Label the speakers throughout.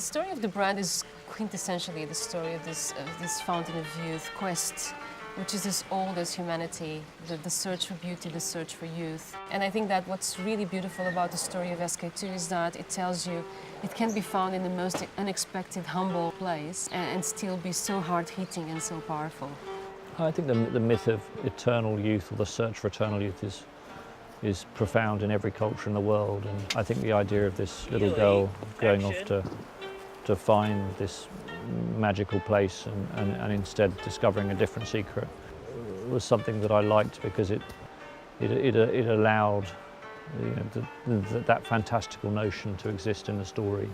Speaker 1: The story of the brand is quintessentially the story of this fountain of youth quest, which is as old as humanity, the search for beauty, the search for youth. And I think that what's really beautiful about the story of SKII is that it tells you it can be found in the most unexpected, humble place and still be so hard-hitting and so powerful.
Speaker 2: I think the myth of eternal youth, or the search for eternal youth, is profound in every culture in the world. And I think the idea of this little girl going off to find this magical place and instead discovering a different secret was something that I liked, because it allowed that fantastical notion to exist in the story,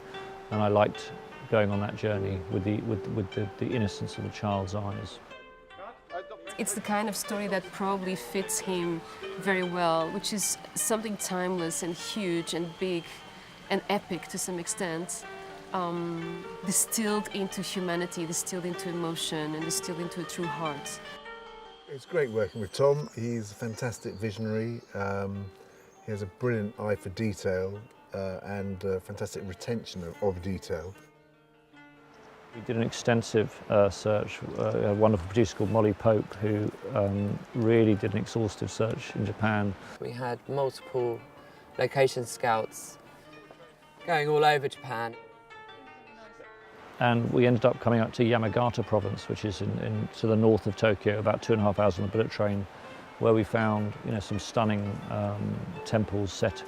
Speaker 2: and I liked going on that journey with the innocence of the child's eyes.
Speaker 1: It's the kind of story that probably fits him very well, which is something timeless and huge and big and epic to some extent, distilled into humanity, distilled into emotion, and distilled into a true heart.
Speaker 3: It's great working with Tom. He's a fantastic visionary. He has a brilliant eye for detail and fantastic retention of detail.
Speaker 2: We did an extensive search. A wonderful producer called Molly Pope, who really did an exhaustive search in Japan.
Speaker 4: We had multiple location scouts going all over Japan.
Speaker 2: And we ended up coming up to Yamagata province, which is to the north of Tokyo, about 2.5 hours on the bullet train, where we found some stunning temples set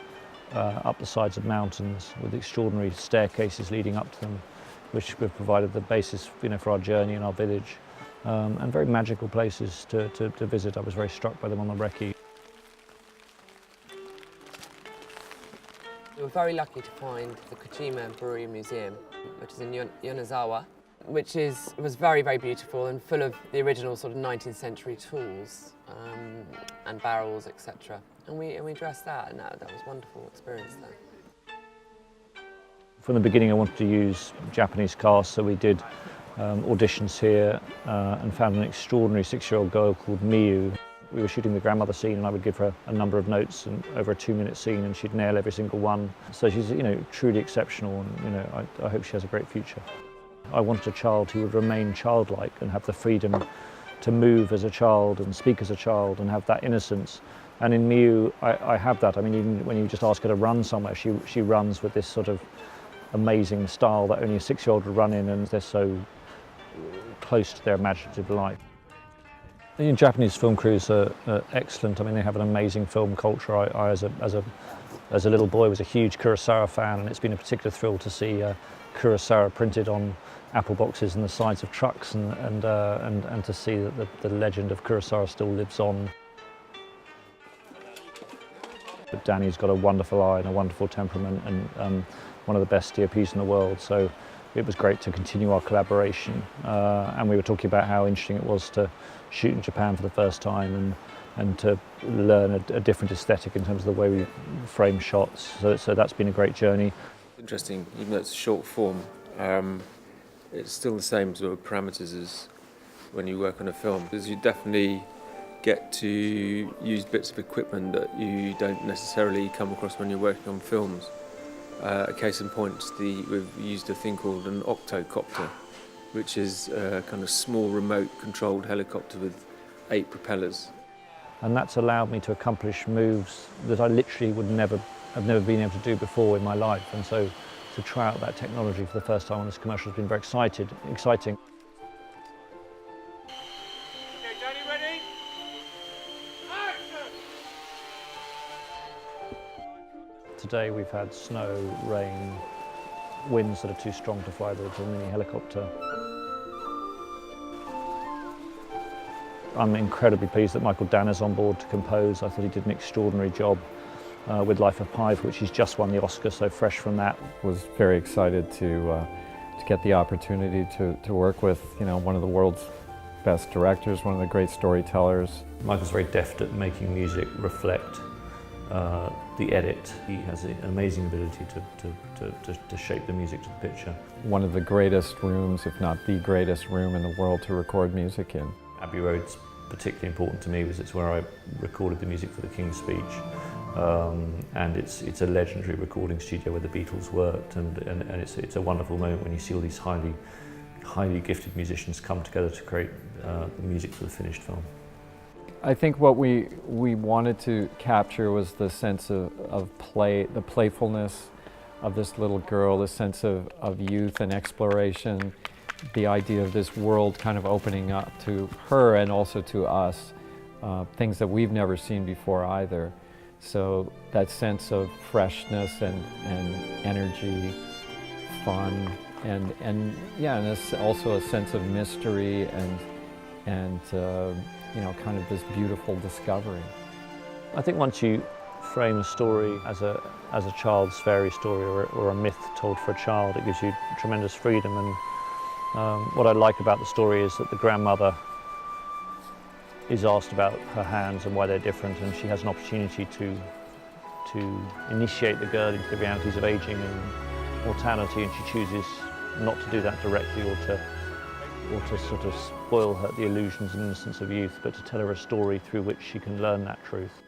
Speaker 2: up the sides of mountains with extraordinary staircases leading up to them, which have provided the basis for our journey and our village, and very magical places to visit. I was very struck by them on the recce.
Speaker 4: We were very lucky to find the Kojima Brewery Museum, which is in Yonezawa, which was very, very beautiful and full of the original sort of 19th century tools and barrels, etc. And we dressed that, and that was a wonderful experience there.
Speaker 2: From the beginning I wanted to use Japanese cast, so we did auditions here and found an extraordinary 6-year-old girl called Miyu. We were shooting the grandmother scene, and I would give her a number of notes and over a 2-minute scene, and she'd nail every single one. So she's truly exceptional, and I hope she has a great future. I wanted a child who would remain childlike and have the freedom to move as a child and speak as a child and have that innocence. And in Miyu, I have that. I mean, even when you just ask her to run somewhere, she runs with this sort of amazing style that only a 6-year-old would run in, and they're so close to their imaginative life. The Japanese film crews are excellent. I mean, they have an amazing film culture. I as a little boy, was a huge Kurosawa fan, and it's been a particular thrill to see Kurosawa printed on apple boxes and the sides of trucks, and to see that the legend of Kurosawa still lives on. But Danny's got a wonderful eye and a wonderful temperament, and one of the best DOPs in the world. So it was great to continue our collaboration, and we were talking about how interesting it was to shoot in Japan for the first time and to learn a different aesthetic in terms of the way we frame shots. So that's been a great journey.
Speaker 5: Interesting, even though it's short form, it's still the same sort of parameters as when you work on a film, because you definitely get to use bits of equipment that you don't necessarily come across when you're working on films. A case in point, we've used a thing called an octocopter, which is a kind of small remote-controlled helicopter with 8 propellers.
Speaker 2: And that's allowed me to accomplish moves that I literally have never been able to do before in my life. And so to try out that technology for the first time on this commercial has been very exciting.
Speaker 6: Okay, Johnny, ready? Action!
Speaker 2: Today we've had snow, rain, winds that are too strong to fly the mini helicopter. I'm incredibly pleased that Mychael Dan is on board to compose. I thought he did an extraordinary job with Life of Pi, for which he's just won the Oscar, so fresh from that.
Speaker 7: Was very excited to get the opportunity to work with one of the world's best directors, one of the great storytellers.
Speaker 2: Michael's very deft at making music reflect the edit. He has an amazing ability to shape the music to the picture.
Speaker 7: One of the greatest rooms, if not the greatest room in the world to record music in.
Speaker 2: Abbey Road's particularly important to me, because it's where I recorded the music for the King's Speech, and it's a legendary recording studio where the Beatles worked, and it's a wonderful moment when you see all these highly gifted musicians come together to create the music for the finished film.
Speaker 7: I think what we wanted to capture was the sense of play, the playfulness of this little girl, the sense of youth and exploration, the idea of this world kind of opening up to her and also to us, things that we've never seen before either. So that sense of freshness and energy, fun, and also a sense of mystery and you know, kind of this beautiful discovery.
Speaker 2: I think once you frame a story as a child's fairy story or a myth told for a child, it gives you tremendous freedom. And what I like about the story is that the grandmother is asked about her hands and why they're different, and she has an opportunity to initiate the girl into the realities of aging and mortality, and she chooses not to do that directly or to sort of spoil her the illusions and innocence of youth, but to tell her a story through which she can learn that truth.